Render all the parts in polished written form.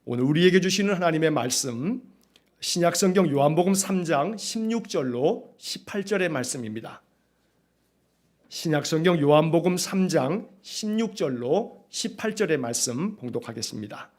오늘 우리에게 주시는 하나님의 말씀, 신약성경 요한복음 3장 16절로 18절의 말씀입니다. 신약성경 요한복음 3장 16절로 18절의 말씀 봉독하겠습니다.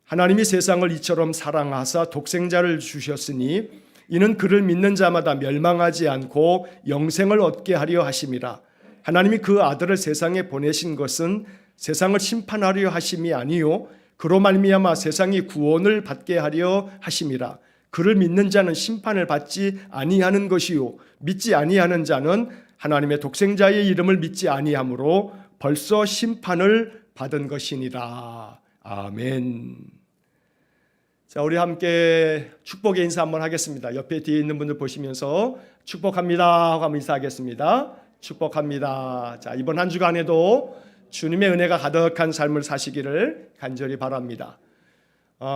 하나님이 세상을 이처럼 사랑하사 독생자를 주셨으니 이는 그를 믿는 자마다 멸망하지 않고 영생을 얻게 하려 하심이라. 하나님이 그 아들을 세상에 보내신 것은 세상을 심판하려 하심이 아니요 그로 말미암아 세상이 구원을 받게 하려 하심이라. 그를 믿는 자는 심판을 받지 아니하는 것이요 믿지 아니하는 자는 하나님의 독생자의 이름을 믿지 아니하므로 벌써 심판을 받은 것이니라. 아멘. 자, 우리 함께 축복의 인사 한번 하겠습니다. 옆에 뒤에 있는 분들 보시면서 축복합니다 하고 한번 인사하겠습니다. 축복합니다. 자, 이번 한 주간에도 주님의 은혜가 가득한 삶을 사시기를 간절히 바랍니다.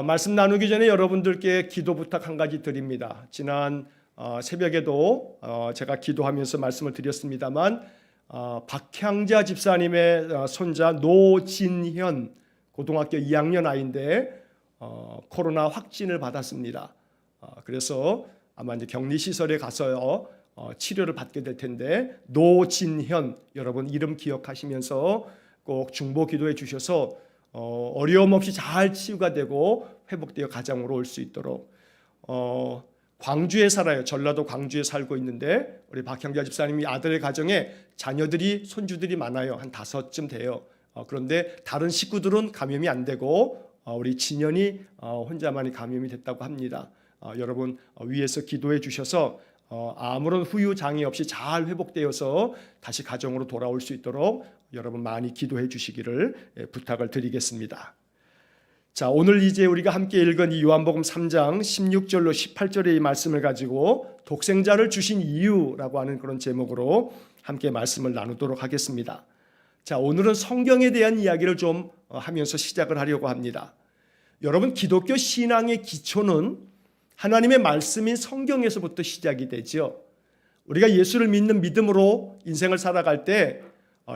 말씀 나누기 전에 여러분들께 기도 부탁 한 가지 드립니다. 지난 새벽에도 제가 기도하면서 말씀을 드렸습니다만 박향자 집사님의 손자 노진현 고등학교 2학년 아이인데 코로나 확진을 받았습니다. 그래서 아마 이제 격리시설에 가서 치료를 받게 될 텐데 노진현 여러분 이름 기억하시면서 꼭 중보 기도해 주셔서 어려움 없이 잘 치유가 되고 회복되어 가정으로 올 수 있도록. 광주에 살아요. 전라도 광주에 살고 있는데 우리 박형자 집사님이 아들의 가정에 자녀들이 손주들이 많아요. 한 5쯤 돼요. 그런데 다른 식구들은 감염이 안 되고 우리 진현이 혼자만이 감염이 됐다고 합니다. 여러분 위에서 기도해 주셔서 아무런 후유 장애 없이 잘 회복되어서 다시 가정으로 돌아올 수 있도록 여러분 많이 기도해 주시기를 부탁을 드리겠습니다. 자, 오늘 이제 우리가 함께 읽은 이 요한복음 3장 16절로 18절의 이 말씀을 가지고 독생자를 주신 이유라고 하는 그런 제목으로 함께 말씀을 나누도록 하겠습니다. 자, 오늘은 성경에 대한 이야기를 좀 하면서 시작을 하려고 합니다. 여러분, 기독교 신앙의 기초는 하나님의 말씀인 성경에서부터 시작이 되죠. 우리가 예수를 믿는 믿음으로 인생을 살아갈 때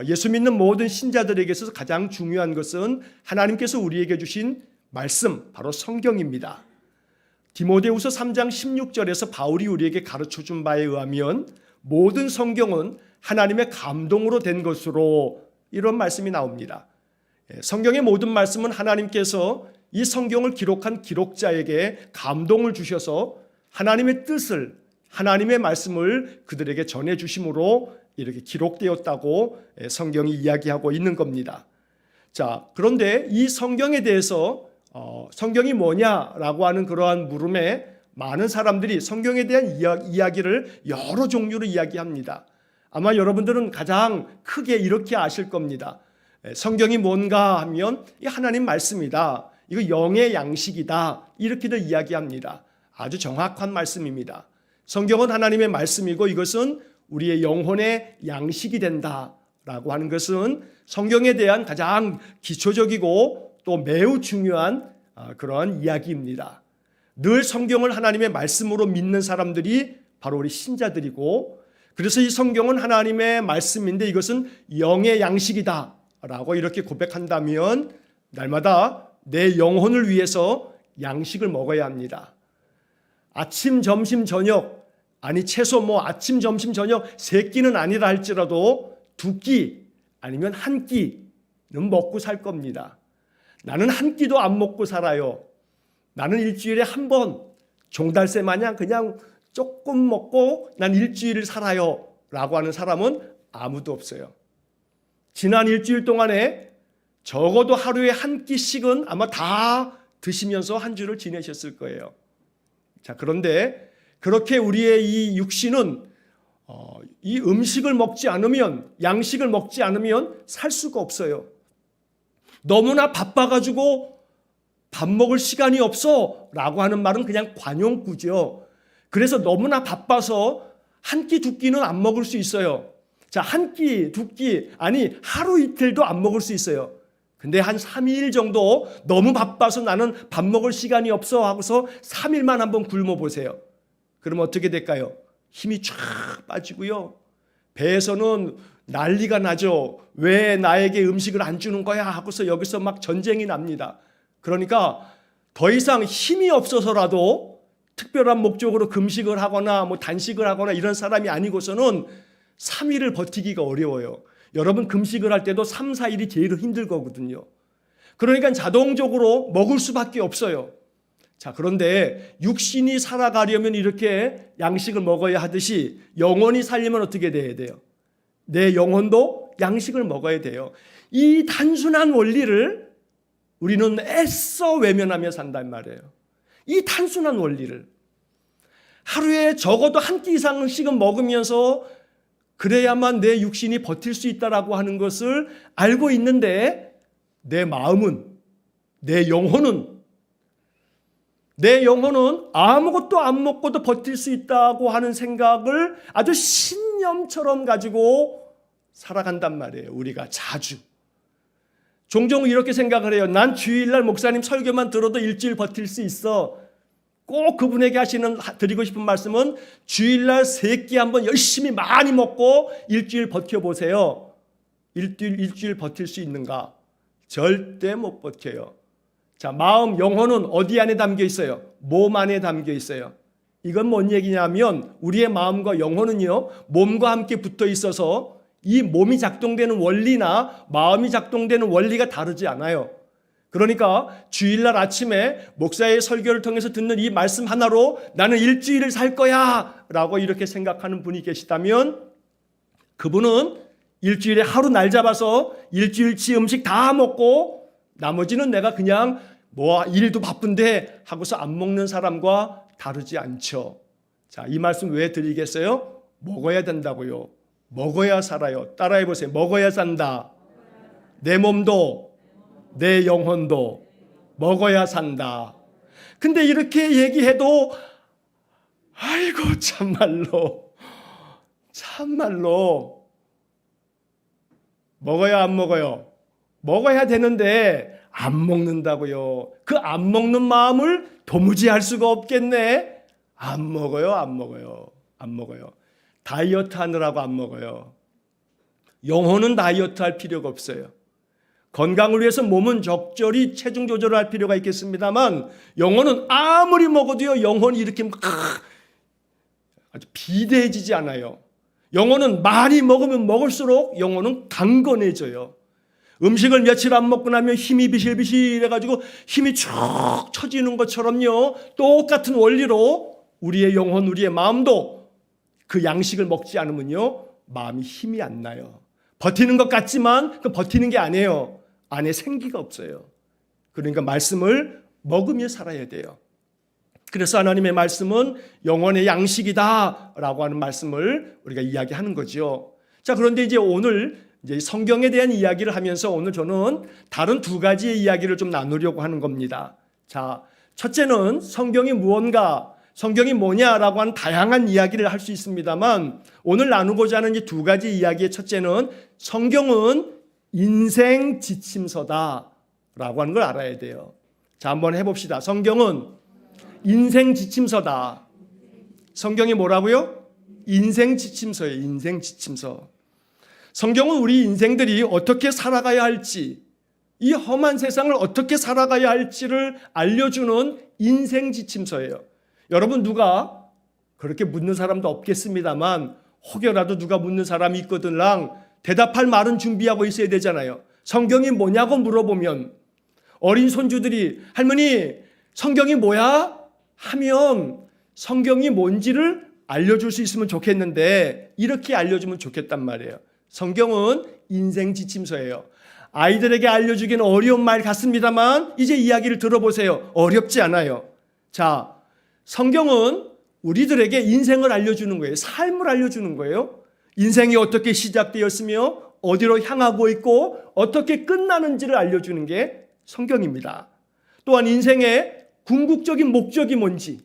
예수 믿는 모든 신자들에게 있어서 가장 중요한 것은 하나님께서 우리에게 주신 말씀, 바로 성경입니다. 디모데후서 3장 16절에서 바울이 우리에게 가르쳐준 바에 의하면 모든 성경은 하나님의 감동으로 된 것으로 이런 말씀이 나옵니다. 성경의 모든 말씀은 하나님께서 이 성경을 기록한 기록자에게 감동을 주셔서 하나님의 뜻을, 하나님의 말씀을 그들에게 전해주심으로 이렇게 기록되었다고 성경이 이야기하고 있는 겁니다. 자, 그런데 이 성경에 대해서 성경이 뭐냐라고 하는 그러한 물음에 많은 사람들이 성경에 대한 이야기를 여러 종류로 이야기합니다. 아마 여러분들은 가장 크게 이렇게 아실 겁니다. 성경이 뭔가 하면 이 하나님 말씀이다. 이거 영의 양식이다. 이렇게들 이야기합니다. 아주 정확한 말씀입니다. 성경은 하나님의 말씀이고 이것은 우리의 영혼의 양식이 된다라고 하는 것은 성경에 대한 가장 기초적이고 또 매우 중요한 그런 이야기입니다. 늘 성경을 하나님의 말씀으로 믿는 사람들이 바로 우리 신자들이고 그래서 이 성경은 하나님의 말씀인데 이것은 영의 양식이다 라고 이렇게 고백한다면 날마다 내 영혼을 위해서 양식을 먹어야 합니다. 아침, 점심, 저녁 아니 최소 아침, 점심, 저녁 3끼는 아니라 할지라도 2끼 아니면 1끼는 먹고 살 겁니다. 나는 1끼도 안 먹고 살아요. 나는 일주일에 한 번 종달새 마냥 그냥 조금 먹고 난 일주일을 살아요 라고 하는 사람은 아무도 없어요. 지난 일주일 동안에 적어도 하루에 1끼씩은 아마 다 드시면서 한 주를 지내셨을 거예요. 자, 그런데 그렇게 우리의 이 육신은 이 음식을 먹지 않으면, 양식을 먹지 않으면 살 수가 없어요. 너무나 바빠가지고 밥 먹을 시간이 없어 라고 하는 말은 그냥 관용구죠. 그래서 너무나 바빠서 1끼, 2끼는 안 먹을 수 있어요. 자, 1끼, 2끼, 아니 하루 이틀도 안 먹을 수 있어요. 근데 한 3일 정도 너무 바빠서 나는 밥 먹을 시간이 없어 하고서 3일만 한번 굶어 보세요. 그러면 어떻게 될까요? 힘이 쫙 빠지고요. 배에서는 난리가 나죠. 왜 나에게 음식을 안 주는 거야 하고서 여기서 막 전쟁이 납니다. 그러니까 더 이상 힘이 없어서라도 특별한 목적으로 금식을 하거나 단식을 하거나 이런 사람이 아니고서는 3일을 버티기가 어려워요. 여러분 금식을 할 때도 3, 4일이 제일 힘들 거거든요. 그러니까 자동적으로 먹을 수밖에 없어요. 자, 그런데 육신이 살아가려면 이렇게 양식을 먹어야 하듯이 영혼이 살려면 어떻게 돼야 돼요? 내 영혼도 양식을 먹어야 돼요. 이 단순한 원리를 우리는 애써 외면하며 산단 말이에요. 이 단순한 원리를 하루에 적어도 한 끼 이상씩은 먹으면서 그래야만 내 육신이 버틸 수 있다라고 하는 것을 알고 있는데 내 마음은, 내 영혼은 아무것도 안 먹고도 버틸 수 있다고 하는 생각을 아주 신념처럼 가지고 살아간단 말이에요. 우리가 자주. 종종 이렇게 생각을 해요. 난 주일날 목사님 설교만 들어도 일주일 버틸 수 있어. 꼭 그분에게 드리고 싶은 말씀은 주일날 3끼 한번 열심히 많이 먹고 일주일 버텨보세요. 일주일 버틸 수 있는가? 절대 못 버텨요. 자, 마음, 영혼은 어디 안에 담겨 있어요? 몸 안에 담겨 있어요. 이건 뭔 얘기냐면 우리의 마음과 영혼은요, 몸과 함께 붙어 있어서 이 몸이 작동되는 원리나 마음이 작동되는 원리가 다르지 않아요. 그러니까 주일날 아침에 목사의 설교를 통해서 듣는 이 말씀 하나로 나는 일주일을 살 거야 라고 이렇게 생각하는 분이 계시다면 그분은 일주일에 하루 날 잡아서 일주일치 음식 다 먹고 나머지는 내가 그냥 일도 바쁜데 하고서 안 먹는 사람과 다르지 않죠. 자, 이 말씀 왜 드리겠어요? 먹어야 된다고요. 먹어야 살아요. 따라해 보세요. 먹어야 산다. 내 몸도 내 영혼도 먹어야 산다. 근데 이렇게 얘기해도 아이고 참말로 먹어야 안 먹어요? 먹어야 되는데 안 먹는다고요. 그 안 먹는 마음을 도무지 알 수가 없겠네. 안 먹어요. 다이어트 하느라고 안 먹어요. 영혼은 다이어트 할 필요가 없어요. 건강을 위해서 몸은 적절히 체중 조절을 할 필요가 있겠습니다만 영혼은 아무리 먹어도요, 영혼이 이렇게 아주 비대해지지 않아요. 영혼은 많이 먹으면 먹을수록 영혼은 강건해져요. 음식을 며칠 안 먹고 나면 힘이 비실비실해가지고 힘이 쭉 처지는 것처럼요, 똑같은 원리로 우리의 영혼, 우리의 마음도 그 양식을 먹지 않으면요, 마음이 힘이 안 나요. 버티는 것 같지만 그 버티는 게 아니에요. 안에 생기가 없어요. 그러니까 말씀을 먹으며 살아야 돼요. 그래서 하나님의 말씀은 영혼의 양식이다라고 하는 말씀을 우리가 이야기하는 거죠. 자, 그런데 오늘 성경에 대한 이야기를 하면서 오늘 저는 다른 2가지의 이야기를 좀 나누려고 하는 겁니다. 자, 첫째는 성경이 무언가, 성경이 뭐냐라고 하는 다양한 이야기를 할 수 있습니다만 오늘 나누고자 하는 이 2가지 이야기의 첫째는 성경은 인생 지침서다라고 하는 걸 알아야 돼요. 자, 한번 해봅시다. 성경은 인생 지침서다. 성경이 뭐라고요? 인생 지침서예요. 인생 지침서. 성경은 우리 인생들이 어떻게 살아가야 할지, 이 험한 세상을 어떻게 살아가야 할지를 알려주는 인생 지침서예요. 여러분, 누가 그렇게 묻는 사람도 없겠습니다만 혹여라도 누가 묻는 사람이 있거든랑 대답할 말은 준비하고 있어야 되잖아요. 성경이 뭐냐고 물어보면 어린 손주들이 할머니 성경이 뭐야? 하면 성경이 뭔지를 알려줄 수 있으면 좋겠는데 이렇게 알려주면 좋겠단 말이에요. 성경은 인생 지침서예요. 아이들에게 알려주기는 어려운 말 같습니다만 이제 이야기를 들어보세요. 어렵지 않아요. 자, 성경은 우리들에게 인생을 알려주는 거예요. 삶을 알려주는 거예요. 인생이 어떻게 시작되었으며 어디로 향하고 있고 어떻게 끝나는지를 알려주는 게 성경입니다. 또한 인생의 궁극적인 목적이 뭔지,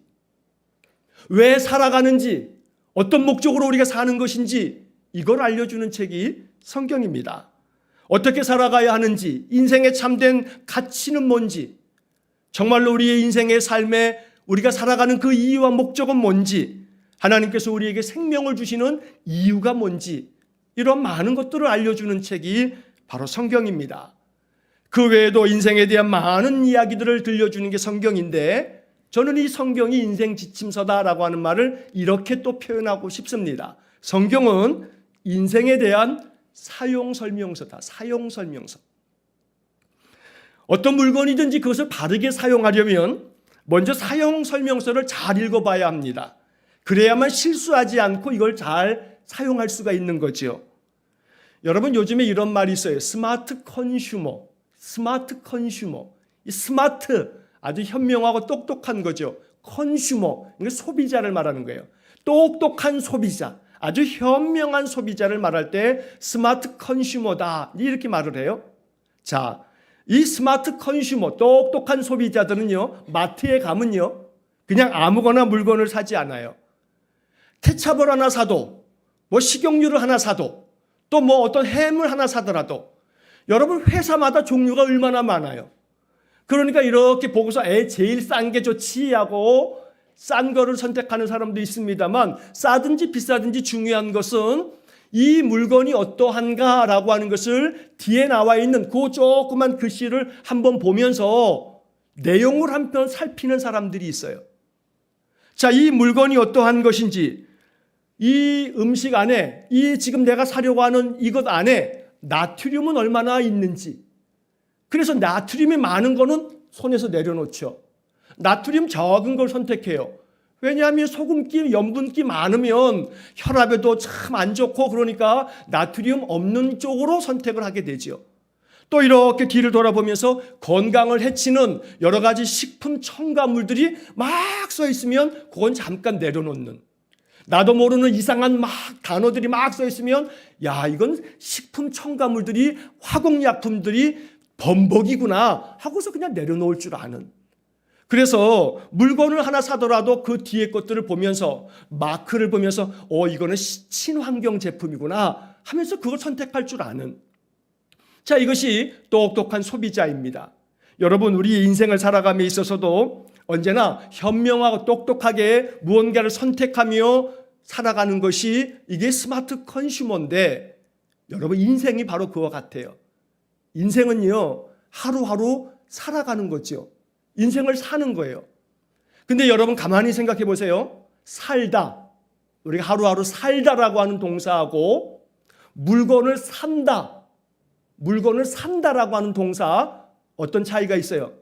왜 살아가는지, 어떤 목적으로 우리가 사는 것인지 이걸 알려주는 책이 성경입니다. 어떻게 살아가야 하는지, 인생의 참된 가치는 뭔지, 정말로 우리의 인생의 삶에 우리가 살아가는 그 이유와 목적은 뭔지, 하나님께서 우리에게 생명을 주시는 이유가 뭔지, 이런 많은 것들을 알려주는 책이 바로 성경입니다. 그 외에도 인생에 대한 많은 이야기들을 들려주는 게 성경인데, 저는 이 성경이 인생 지침서다라고 하는 말을 이렇게 또 표현하고 싶습니다. 성경은 인생에 대한 사용 설명서다. 사용 설명서. 어떤 물건이든지 그것을 바르게 사용하려면 먼저 사용 설명서를 잘 읽어봐야 합니다. 그래야만 실수하지 않고 이걸 잘 사용할 수가 있는 거죠. 여러분, 요즘에 이런 말이 있어요. 스마트 컨슈머. 스마트 컨슈머. 이 스마트, 아주 현명하고 똑똑한 거죠. 컨슈머, 이게 소비자를 말하는 거예요. 똑똑한 소비자, 아주 현명한 소비자를 말할 때 스마트 컨슈머다, 이렇게 말을 해요. 자, 이 스마트 컨슈머, 똑똑한 소비자들은요, 마트에 가면요, 그냥 아무거나 물건을 사지 않아요. 케찹을 하나 사도, 뭐 식용유를 하나 사도, 또 뭐 어떤 햄을 하나 사더라도, 여러분, 회사마다 종류가 얼마나 많아요. 그러니까 이렇게 보고서 제일 싼 게 좋지 하고 싼 거를 선택하는 사람도 있습니다만, 싸든지 비싸든지 중요한 것은 이 물건이 어떠한가라고 하는 것을 뒤에 나와 있는 그 조그만 글씨를 한번 보면서 내용을 한편 살피는 사람들이 있어요. 자, 이 물건이 어떠한 것인지, 이 음식 안에, 이 지금 내가 사려고 하는 이것 안에 나트륨은 얼마나 있는지. 그래서 나트륨이 많은 거는 손에서 내려놓죠. 나트륨 적은 걸 선택해요. 왜냐하면 소금기, 염분기 많으면 혈압에도 참 안 좋고, 그러니까 나트륨 없는 쪽으로 선택을 하게 되죠. 또 이렇게 뒤를 돌아보면서 건강을 해치는 여러 가지 식품 첨가물들이 막 써 있으면 그건 잠깐 내려놓는, 나도 모르는 이상한 막 단어들이 막 써 있으면 야, 이건 식품 첨가물들이, 화공약품들이 범벅이구나 하고서 그냥 내려놓을 줄 아는. 그래서 물건을 하나 사더라도 그 뒤에 것들을 보면서, 마크를 보면서 이거는 친환경 제품이구나 하면서 그걸 선택할 줄 아는. 자, 이것이 똑똑한 소비자입니다. 여러분, 우리 인생을 살아감에 있어서도 언제나 현명하고 똑똑하게 무언가를 선택하며 살아가는 것이, 이게 스마트 컨슈머인데, 여러분, 인생이 바로 그와 같아요. 인생은요, 하루하루 살아가는 거죠. 인생을 사는 거예요. 근데 여러분, 가만히 생각해 보세요. 살다, 우리가 하루하루 살다라고 하는 동사하고 물건을 산다라고 하는 동사, 어떤 차이가 있어요?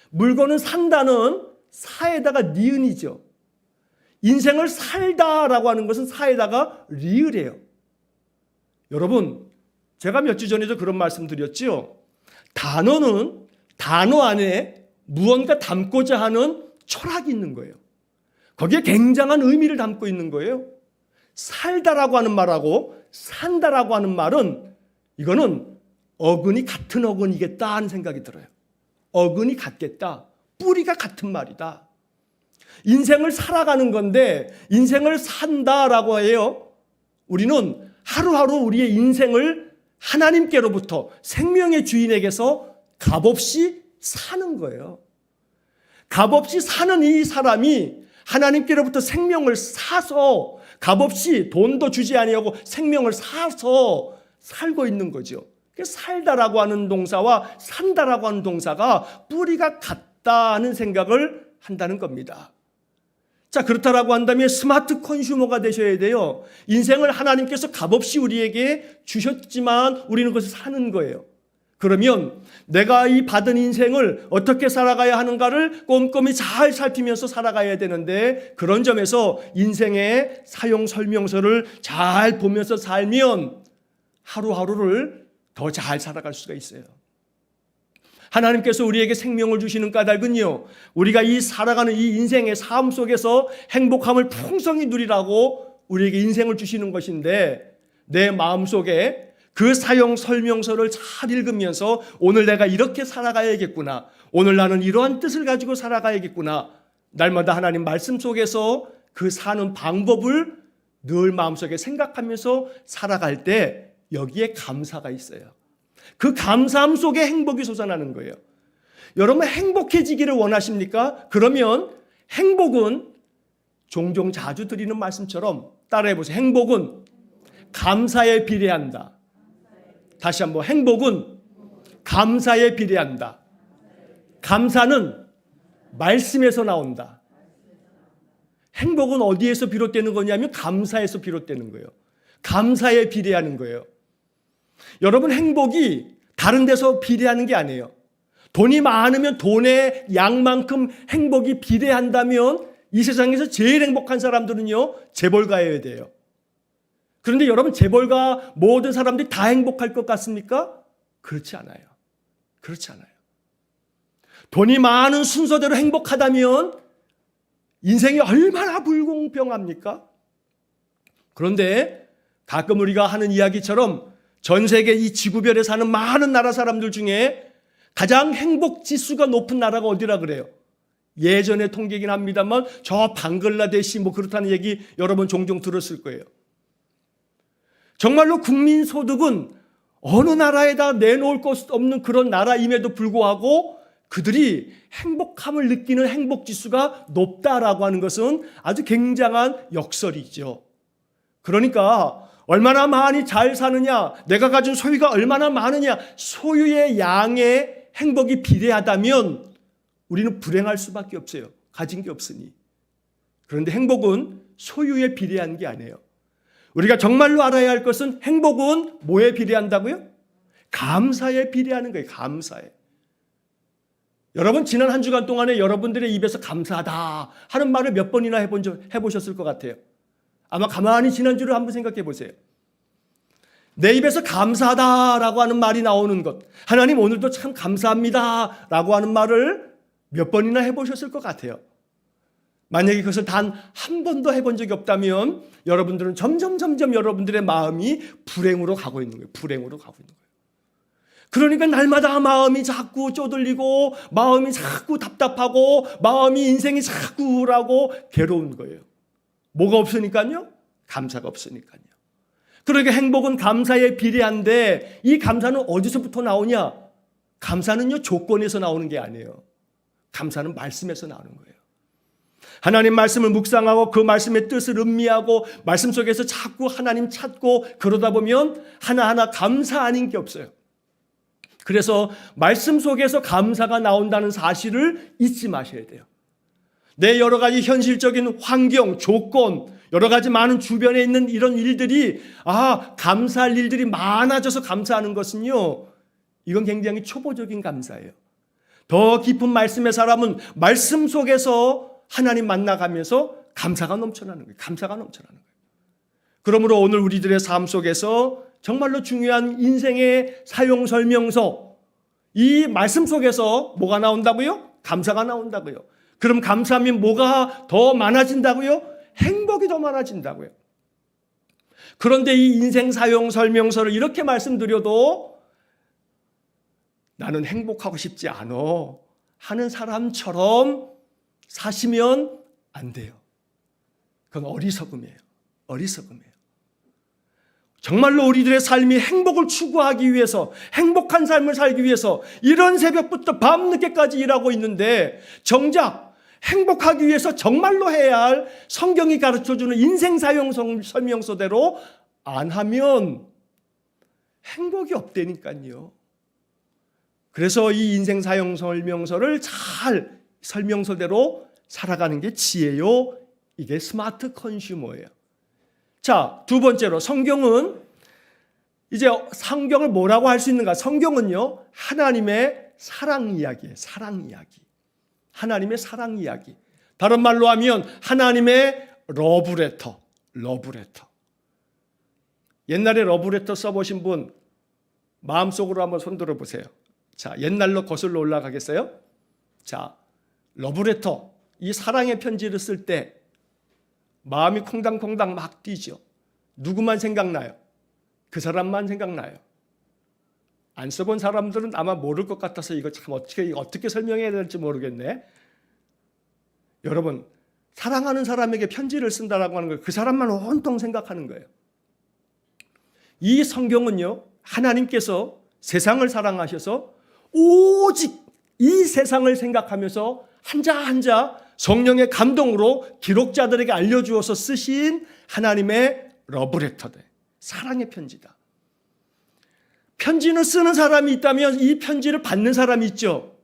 물건을 산다는 사에다가 니은이죠. 인생을 살다라고 하는 것은 사에다가 리을이에요. 여러분, 제가 몇 주 전에도 그런 말씀 드렸죠. 단어는 단어 안에 무언가 담고자 하는 철학이 있는 거예요. 거기에 굉장한 의미를 담고 있는 거예요. 살다라고 하는 말하고 산다라고 하는 말은, 이거는 어근이 같은 어근이겠다 하는 생각이 들어요. 어근이 같겠다. 뿌리가 같은 말이다. 인생을 살아가는 건데 인생을 산다라고 해요. 우리는 하루하루 우리의 인생을 하나님께로부터, 생명의 주인에게서 값없이 사는 거예요. 값없이 사는 이 사람이 하나님께로부터 생명을 사서, 값없이 돈도 주지 아니하고 생명을 사서 살고 있는 거죠. 살다라고 하는 동사와 산다라고 하는 동사가 뿌리가 같다는 생각을 한다는 겁니다. 자, 그렇다라고 한다면 스마트 컨슈머가 되셔야 돼요. 인생을 하나님께서 값없이 우리에게 주셨지만 우리는 그것을 사는 거예요. 그러면 내가 이 받은 인생을 어떻게 살아가야 하는가를 꼼꼼히 잘 살피면서 살아가야 되는데, 그런 점에서 인생의 사용 설명서를 잘 보면서 살면 하루하루를 더 잘 살아갈 수가 있어요. 하나님께서 우리에게 생명을 주시는 까닭은요, 우리가 이 살아가는 이 인생의 삶 속에서 행복함을 풍성히 누리라고 우리에게 인생을 주시는 것인데, 내 마음속에 그 사용 설명서를 잘 읽으면서 오늘 내가 이렇게 살아가야겠구나, 오늘 나는 이러한 뜻을 가지고 살아가야겠구나, 날마다 하나님 말씀 속에서 그 사는 방법을 늘 마음속에 생각하면서 살아갈 때 여기에 감사가 있어요. 그 감사함 속에 행복이 솟아나는 거예요. 여러분, 행복해지기를 원하십니까? 그러면 행복은 종종 자주 드리는 말씀처럼 따라해 보세요. 행복은 감사에 비례한다. 다시 한번, 행복은 감사에 비례한다. 감사는 말씀에서 나온다. 행복은 어디에서 비롯되는 거냐면 감사에서 비롯되는 거예요. 감사에 비례하는 거예요. 여러분, 행복이 다른 데서 비례하는 게 아니에요. 돈이 많으면 돈의 양만큼 행복이 비례한다면 이 세상에서 제일 행복한 사람들은요, 재벌가여야 돼요. 그런데 여러분, 재벌가 모든 사람들이 다 행복할 것 같습니까? 그렇지 않아요. 그렇지 않아요. 돈이 많은 순서대로 행복하다면 인생이 얼마나 불공평합니까? 그런데 가끔 우리가 하는 이야기처럼 전 세계 이 지구별에 사는 많은 나라 사람들 중에 가장 행복 지수가 높은 나라가 어디라 그래요? 예전의 통계이긴 합니다만 저 방글라데시 뭐 그렇다는 얘기 여러분 종종 들었을 거예요. 정말로 국민 소득은 어느 나라에다 내놓을 것 없는 그런 나라임에도 불구하고 그들이 행복함을 느끼는 행복 지수가 높다라고 하는 것은 아주 굉장한 역설이죠. 그러니까 얼마나 많이 잘 사느냐, 내가 가진 소유가 얼마나 많으냐, 소유의 양의 행복이 비례하다면 우리는 불행할 수밖에 없어요. 가진 게 없으니. 그런데 행복은 소유에 비례한 게 아니에요. 우리가 정말로 알아야 할 것은 행복은 뭐에 비례한다고요? 감사에 비례하는 거예요. 감사에. 여러분, 지난 한 주간 동안에 여러분들의 입에서 감사하다 하는 말을 몇 번이나 해보셨을 것 같아요. 아마 가만히 지난주를 한번 생각해 보세요. 내 입에서 감사하다라고 하는 말이 나오는 것, 하나님 오늘도 참 감사합니다라고 하는 말을 몇 번이나 해보셨을 것 같아요. 만약에 그것을 단 한 번도 해본 적이 없다면 여러분들은 점점 여러분들의 마음이 불행으로 가고 있는 거예요. 불행으로 가고 있는 거예요. 그러니까 날마다 마음이 자꾸 쪼들리고 마음이 자꾸 답답하고 마음이 인생이 자꾸 우울하고 괴로운 거예요. 뭐가 없으니까요? 감사가 없으니까요. 그러니까 행복은 감사에 비례한데 이 감사는 어디서부터 나오냐? 감사는요, 조건에서 나오는 게 아니에요. 감사는 말씀에서 나오는 거예요. 하나님 말씀을 묵상하고 그 말씀의 뜻을 음미하고 말씀 속에서 자꾸 하나님 찾고 그러다 보면 하나하나 감사 아닌 게 없어요. 그래서 말씀 속에서 감사가 나온다는 사실을 잊지 마셔야 돼요. 내 여러 가지 현실적인 환경, 조건, 여러 가지 많은 주변에 있는 이런 일들이 감사할 일들이 많아져서 감사하는 것은요, 이건 굉장히 초보적인 감사예요. 더 깊은 말씀의 사람은 말씀 속에서 하나님 만나가면서 감사가 넘쳐나는 거예요. 감사가 넘쳐나는 거예요. 그러므로 오늘 우리들의 삶 속에서 정말로 중요한 인생의 사용 설명서, 이 말씀 속에서 뭐가 나온다고요? 감사가 나온다고요. 그럼 감사하면 뭐가 더 많아진다고요? 행복이 더 많아진다고요. 그런데 이 인생 사용 설명서를 이렇게 말씀드려도 나는 행복하고 싶지 않아 하는 사람처럼 사시면 안 돼요. 그건 어리석음이에요. 어리석음이에요. 정말로 우리들의 삶이 행복을 추구하기 위해서, 행복한 삶을 살기 위해서 이런 새벽부터 밤늦게까지 일하고 있는데 정작 행복하기 위해서 정말로 해야 할 성경이 가르쳐주는 인생 사용 설명서대로 안 하면 행복이 없다니까요. 그래서 이 인생 사용 설명서를 잘 설명서대로 살아가는 게 지혜요. 이게 스마트 컨슈머예요. 자, 두 번째로 성경은 이제 성경을 뭐라고 할 수 있는가? 성경은요, 하나님의 사랑 이야기예요. 사랑 이야기. 하나님의 사랑 이야기. 다른 말로 하면 하나님의 러브레터. 러브레터. 옛날에 러브레터 써보신 분 마음속으로 한번 손들어 보세요. 자, 옛날로 거슬러 올라가겠어요? 자, 러브레터, 이 사랑의 편지를 쓸 때 마음이 콩당콩당 막 뛰죠. 누구만 생각나요? 그 사람만 생각나요. 안 써본 사람들은 아마 모를 것 같아서 이거 참 어떻게 설명해야 될지 모르겠네. 여러분, 사랑하는 사람에게 편지를 쓴다라고 하는 거, 그 사람만 온통 생각하는 거예요. 이 성경은요, 하나님께서 세상을 사랑하셔서 오직 이 세상을 생각하면서 한자 한자 성령의 감동으로 기록자들에게 알려주어서 쓰신 하나님의 러브레터다. 사랑의 편지다. 편지는 쓰는 사람이 있다면 이 편지를 받는 사람이 있죠.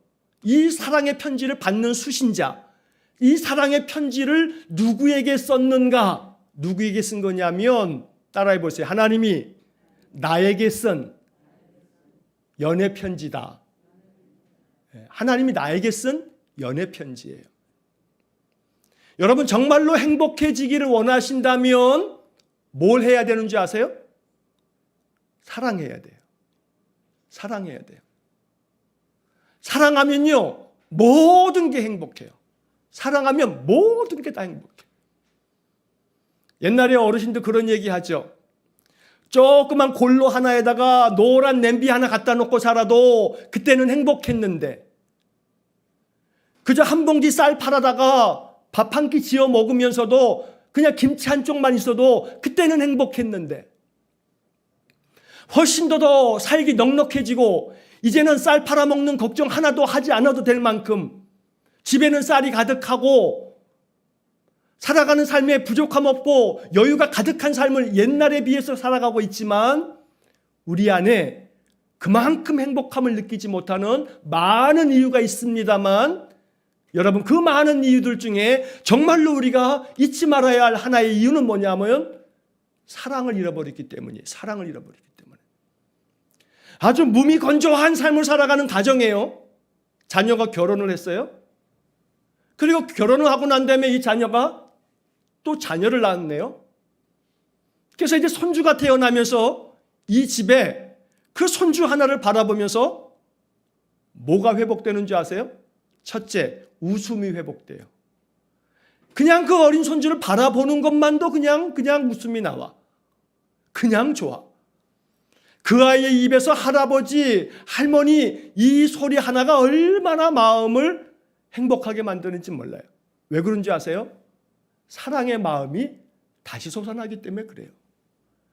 이 사랑의 편지를 받는 수신자, 이 사랑의 편지를 누구에게 썼는가? 누구에게 쓴 거냐면 따라해 보세요. 하나님이 나에게 쓴 연애 편지다. 하나님이 나에게 쓴 연애 편지예요. 여러분 정말로 행복해지기를 원하신다면 뭘 해야 되는지 아세요? 사랑해야 돼요. 사랑해야 돼요. 사랑하면요 모든 게 행복해요. 사랑하면 모든 게 다 행복해요. 옛날에 어르신들 그런 얘기 하죠. 조그만 골로 하나에다가 노란 냄비 하나 갖다 놓고 살아도 그때는 행복했는데, 그저 한 봉지 쌀 팔아다가 밥 한 끼 지어 먹으면서도 그냥 김치 한 쪽만 있어도 그때는 행복했는데, 훨씬 더 살기 넉넉해지고 이제는 쌀 팔아먹는 걱정 하나도 하지 않아도 될 만큼 집에는 쌀이 가득하고 살아가는 삶에 부족함 없고 여유가 가득한 삶을 옛날에 비해서 살아가고 있지만 우리 안에 그만큼 행복함을 느끼지 못하는 많은 이유가 있습니다만, 여러분 그 많은 이유들 중에 정말로 우리가 잊지 말아야 할 하나의 이유는 뭐냐면 사랑을 잃어버렸기 때문이에요. 사랑을 잃어버렸기 때문에. 아주 무미건조한 삶을 살아가는 가정이에요. 자녀가 결혼을 했어요. 그리고 결혼을 하고 난 다음에 이 자녀가 또 자녀를 낳았네요. 그래서 이제 손주가 태어나면서 이 집에 그 손주 하나를 바라보면서 뭐가 회복되는 줄 아세요? 첫째, 웃음이 회복돼요. 그냥 그 어린 손주를 바라보는 것만도 그냥 웃음이 나와. 그냥 좋아. 그 아이의 입에서 할아버지, 할머니 이 소리 하나가 얼마나 마음을 행복하게 만드는지 몰라요. 왜 그런지 아세요? 사랑의 마음이 다시 솟아나기 때문에 그래요.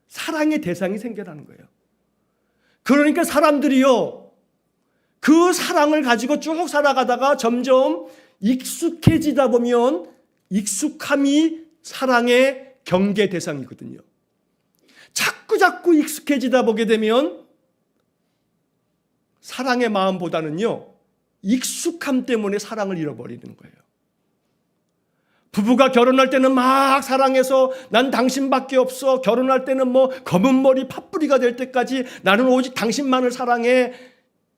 사랑의 대상이 생겨나는 거예요. 그러니까 사람들이요, 그 사랑을 가지고 쭉 살아가다가 점점 익숙해지다 보면 익숙함이 사랑의 경계 대상이거든요. 자꾸 익숙해지다 보게 되면 사랑의 마음보다는요, 익숙함 때문에 사랑을 잃어버리는 거예요. 부부가 결혼할 때는 막 사랑해서 난 당신밖에 없어. 결혼할 때는 뭐 검은 머리 팥뿌리가 될 때까지 나는 오직 당신만을 사랑해.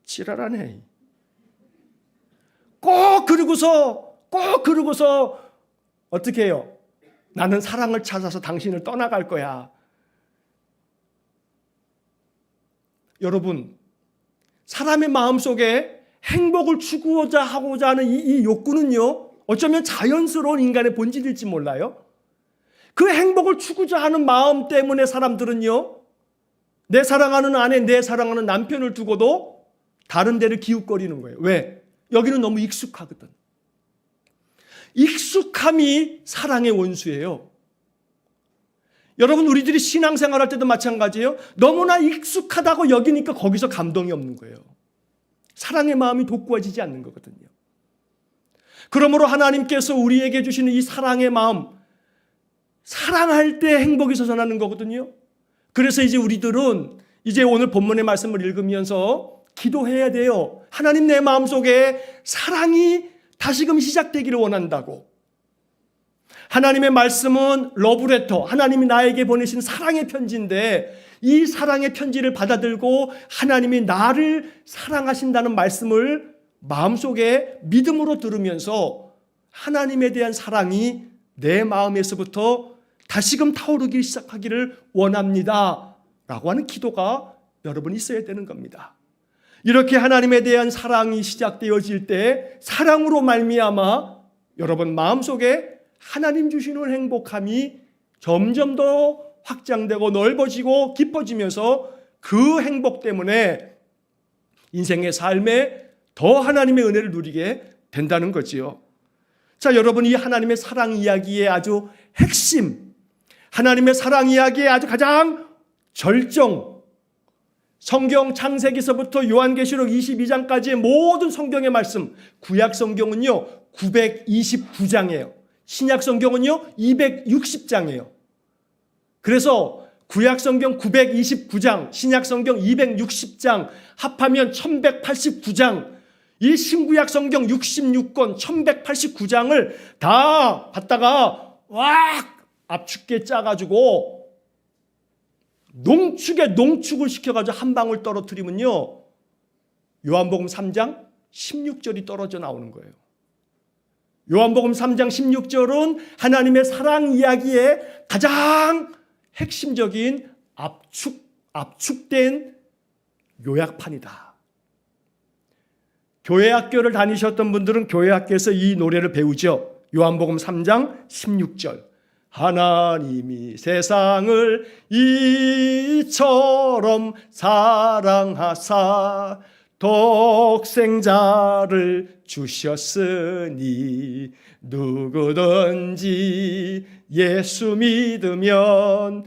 지랄하네. 꼭 그러고서 어떻게 해요? 나는 사랑을 찾아서 당신을 떠나갈 거야. 여러분, 사람의 마음속에 행복을 추구하고자 하는 이 욕구는요, 어쩌면 자연스러운 인간의 본질일지 몰라요. 그 행복을 추구자 하는 마음 때문에 사람들은요, 내 사랑하는 아내, 내 사랑하는 남편을 두고도 다른 데를 기웃거리는 거예요. 왜? 여기는 너무 익숙하거든. 익숙함이 사랑의 원수예요. 여러분, 우리들이 신앙생활 할 때도 마찬가지예요. 너무나 익숙하다고 여기니까 거기서 감동이 없는 거예요. 사랑의 마음이 돋구어지지 않는 거거든요. 그러므로 하나님께서 우리에게 주시는 이 사랑의 마음, 사랑할 때 행복이 솟아나는 거거든요. 그래서 이제 우리들은 이제 오늘 본문의 말씀을 읽으면서 기도해야 돼요. 하나님, 내 마음속에 사랑이 다시금 시작되기를 원한다고. 하나님의 말씀은 러브레터, 하나님이 나에게 보내신 사랑의 편지인데 이 사랑의 편지를 받아들고 하나님이 나를 사랑하신다는 말씀을 마음속에 믿음으로 들으면서 하나님에 대한 사랑이 내 마음에서부터 다시금 타오르기 시작하기를 원합니다 라고 하는 기도가 여러분 있어야 되는 겁니다. 이렇게 하나님에 대한 사랑이 시작되어질 때 사랑으로 말미암아 여러분 마음속에 하나님 주시는 행복함이 점점 더 확장되고 넓어지고 깊어지면서 그 행복 때문에 인생의 삶에 더 하나님의 은혜를 누리게 된다는 거지요. 자, 여러분, 이 하나님의 사랑 이야기의 아주 핵심, 하나님의 사랑 이야기의 아주 가장 절정, 성경 창세기서부터 요한계시록 22장까지의 모든 성경의 말씀, 구약 성경은요 929장이에요. 신약 성경은요 260장이에요. 그래서 구약성경 929장, 신약성경 260장, 합하면 1189장, 이 신구약성경 66권 1189장을 다 갖다가 왁 압축계 짜가지고 농축에 농축을 시켜가지고 한 방울 떨어뜨리면요, 요한복음 3장 16절이 떨어져 나오는 거예요. 요한복음 3장 16절은 하나님의 사랑 이야기의 가장 핵심적인 압축된 요약판이다. 교회 학교를 다니셨던 분들은 교회 학교에서 이 노래를 배우죠. 요한복음 3장 16절. 하나님이 세상을 이처럼 사랑하사 독생자를 주셨으니 누구든지 예수 믿으면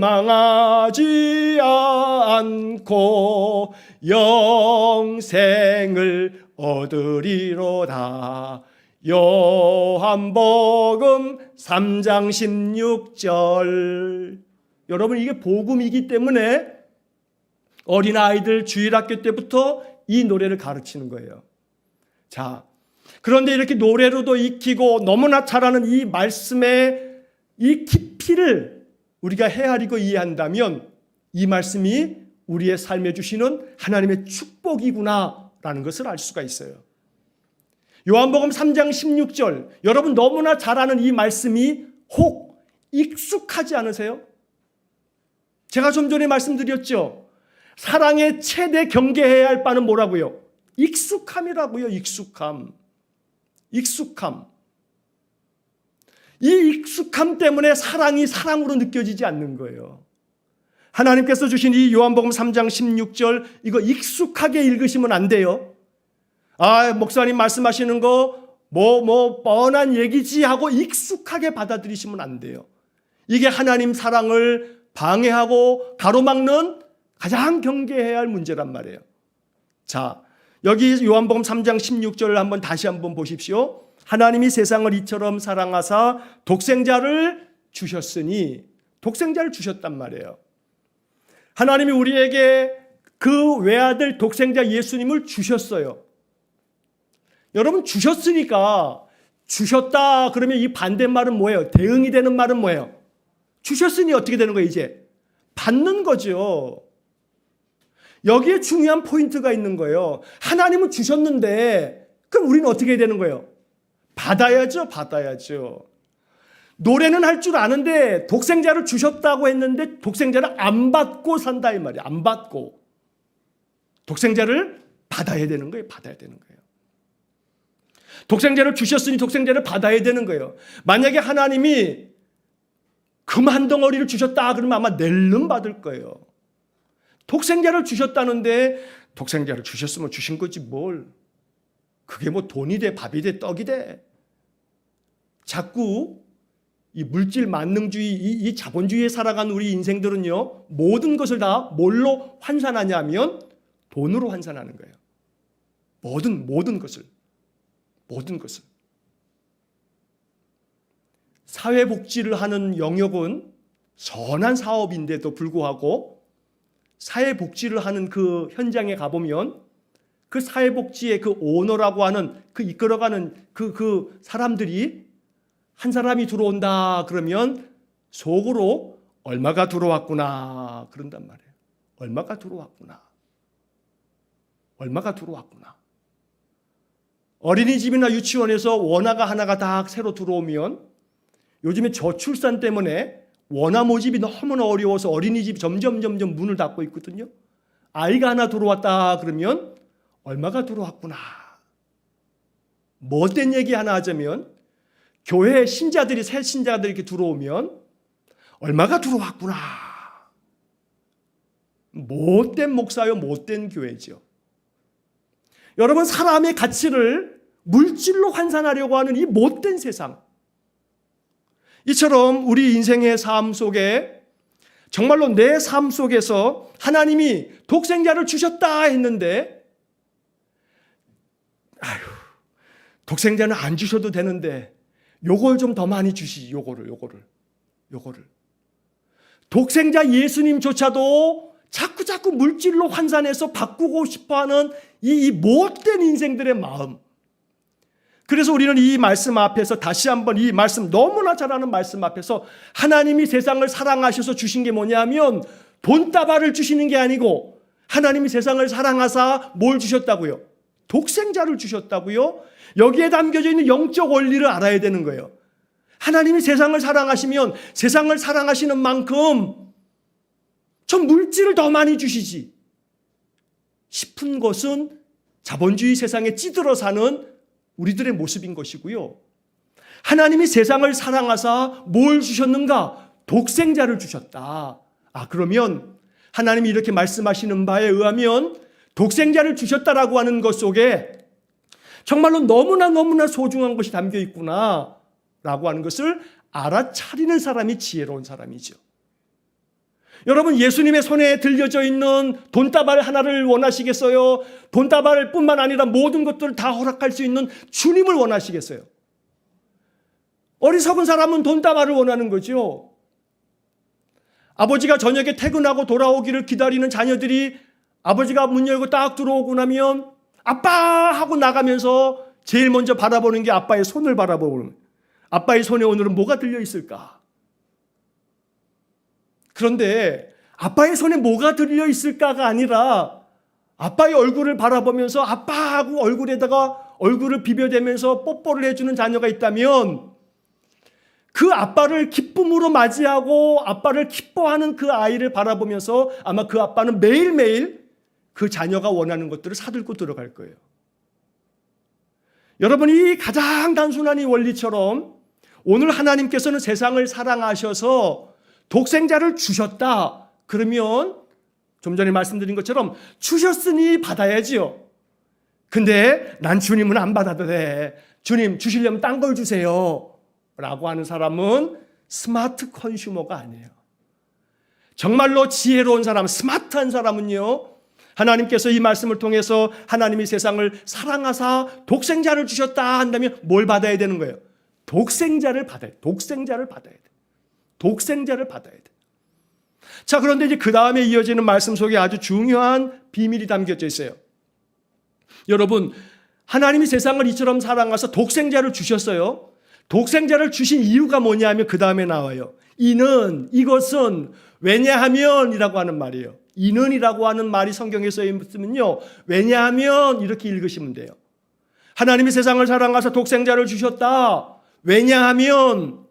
멸망하지 않고 영생을 얻으리로다. 요한복음 3장 16절. 여러분, 이게 복음이기 때문에 어린아이들 주일학교 때부터 이 노래를 가르치는 거예요. 자, 그런데 이렇게 노래로도 익히고 너무나 잘 아는 이 말씀의 이 깊이를 우리가 헤아리고 이해한다면 이 말씀이 우리의 삶에 주시는 하나님의 축복이구나라는 것을 알 수가 있어요. 요한복음 3장 16절, 여러분 너무나 잘 아는 이 말씀이 혹 익숙하지 않으세요? 제가 좀 전에 말씀드렸죠. 사랑의 최대 경계해야 할 바는 뭐라고요? 익숙함이라고요. 익숙함. 이 익숙함 때문에 사랑이 사랑으로 느껴지지 않는 거예요. 하나님께서 주신 이 요한복음 3장 16절, 이거 익숙하게 읽으시면 안 돼요. 아, 목사님 말씀하시는 거 뻔한 얘기지 하고 익숙하게 받아들이시면 안 돼요. 이게 하나님 사랑을 방해하고 가로막는 가장 경계해야 할 문제란 말이에요. 자, 여기 요한복음 3장 16절을 한번 다시 한번 보십시오. 하나님이 세상을 이처럼 사랑하사 독생자를 주셨으니, 독생자를 주셨단 말이에요. 하나님이 우리에게 그 외아들 독생자 예수님을 주셨어요. 여러분, 주셨으니까, 주셨다 그러면 이 반대말은 뭐예요? 대응이 되는 말은 뭐예요? 주셨으니 어떻게 되는 거예요? 이제 받는 거죠. 여기에 중요한 포인트가 있는 거예요. 하나님은 주셨는데 그럼 우리는 어떻게 해야 되는 거예요? 받아야죠. 노래는 할 줄 아는데 독생자를 주셨다고 했는데 독생자를 안 받고 산다 이 말이에요. 안 받고. 독생자를 받아야 되는 거예요. 독생자를 주셨으니 독생자를 받아야 되는 거예요. 만약에 하나님이 금 한 덩어리를 주셨다 그러면 아마 낼름 받을 거예요. 독생자를 주셨다는데 독생자를 주셨으면 주신 거지 뭘. 그게 뭐 돈이 돼 밥이 돼 떡이 돼. 자꾸 이 물질 만능주의, 이 자본주의에 살아간 우리 인생들은요, 모든 것을 다 뭘로 환산하냐면 돈으로 환산하는 거예요. 모든 것을. 사회복지를 하는 영역은 선한 사업인데도 불구하고 사회복지를 하는 그 현장에 가보면 그 사회복지의 그 오너라고 하는 그 이끌어가는 그 사람들이 한 사람이 들어온다 그러면 속으로 얼마가 들어왔구나 그런단 말이에요. 얼마가 들어왔구나. 어린이집이나 유치원에서 원화가 하나가 다 새로 들어오면 요즘에 저출산 때문에 원화 모집이 너무나 어려워서 어린이집 점점 문을 닫고 있거든요. 아이가 하나 들어왔다 그러면 얼마가 들어왔구나. 못된 얘기 하나 하자면 교회 신자들이 새 신자들이 이렇게 들어오면 얼마가 들어왔구나. 못된 목사요, 못된 교회죠. 여러분, 사람의 가치를 물질로 환산하려고 하는 이 못된 세상. 이처럼 우리 인생의 삶 속에 정말로 내 삶 속에서 하나님이 독생자를 주셨다 했는데 독생자는 안 주셔도 되는데 요걸 좀 더 많이 주시지. 요거를. 독생자 예수님조차도 자꾸 물질로 환산해서 바꾸고 싶어하는 이 못된 인생들의 마음. 그래서 우리는 이 말씀 앞에서 다시 한번 이 말씀, 너무나 잘 아는 말씀 앞에서 하나님이 세상을 사랑하셔서 주신 게 뭐냐면 돈다발을 주시는 게 아니고 하나님이 세상을 사랑하사 뭘 주셨다고요? 독생자를 주셨다고요? 여기에 담겨져 있는 영적 원리를 알아야 되는 거예요. 하나님이 세상을 사랑하시면 세상을 사랑하시는 만큼 저 물질을 더 많이 주시지 싶은 것은 자본주의 세상에 찌들어 사는 우리들의 모습인 것이고요. 하나님이 세상을 사랑하사 뭘 주셨는가? 독생자를 주셨다. 그러면 하나님이 이렇게 말씀하시는 바에 의하면 독생자를 주셨다라고 하는 것 속에 정말로 너무나 소중한 것이 담겨 있구나 라고 하는 것을 알아차리는 사람이 지혜로운 사람이죠. 여러분, 예수님의 손에 들려져 있는 돈다발 하나를 원하시겠어요? 돈다발 뿐만 아니라 모든 것들을 다 허락할 수 있는 주님을 원하시겠어요? 어리석은 사람은 돈다발을 원하는 거죠. 아버지가 저녁에 퇴근하고 돌아오기를 기다리는 자녀들이 아버지가 문 열고 딱 들어오고 나면 아빠 하고 나가면서 제일 먼저 바라보는 게 아빠의 손을 바라보는 거예요. 아빠의 손에 오늘은 뭐가 들려 있을까? 그런데 아빠의 손에 뭐가 들려 있을까가 아니라 아빠의 얼굴을 바라보면서 아빠하고 얼굴에다가 얼굴을 비벼대면서 뽀뽀를 해주는 자녀가 있다면 그 아빠를 기쁨으로 맞이하고 아빠를 기뻐하는 그 아이를 바라보면서 아마 그 아빠는 매일매일 그 자녀가 원하는 것들을 사들고 들어갈 거예요. 여러분이 가장 단순한 이 원리처럼 오늘 하나님께서는 세상을 사랑하셔서 독생자를 주셨다. 그러면 좀 전에 말씀드린 것처럼 주셨으니 받아야지요. 근데 난 주님은 안 받아도 돼. 주님 주시려면 딴 걸 주세요. 라고 하는 사람은 스마트 컨슈머가 아니에요. 정말로 지혜로운 사람, 스마트한 사람은요, 하나님께서 이 말씀을 통해서 하나님이 세상을 사랑하사 독생자를 주셨다 한다면 뭘 받아야 되는 거예요? 독생자를 받아야 돼. 독생자를 받아야 돼. 독생자를 받아야 돼. 자, 그런데 이제 그 다음에 이어지는 말씀 속에 아주 중요한 비밀이 담겨져 있어요. 여러분, 하나님이 세상을 이처럼 사랑하사 독생자를 주셨어요. 독생자를 주신 이유가 뭐냐면 그 다음에 나와요. 이것은 왜냐하면 이라고 하는 말이에요. 이는이라고 하는 말이 성경에 써 있으면요, 왜냐하면 이렇게 읽으시면 돼요. 하나님이 세상을 사랑하사 독생자를 주셨다. 왜냐하면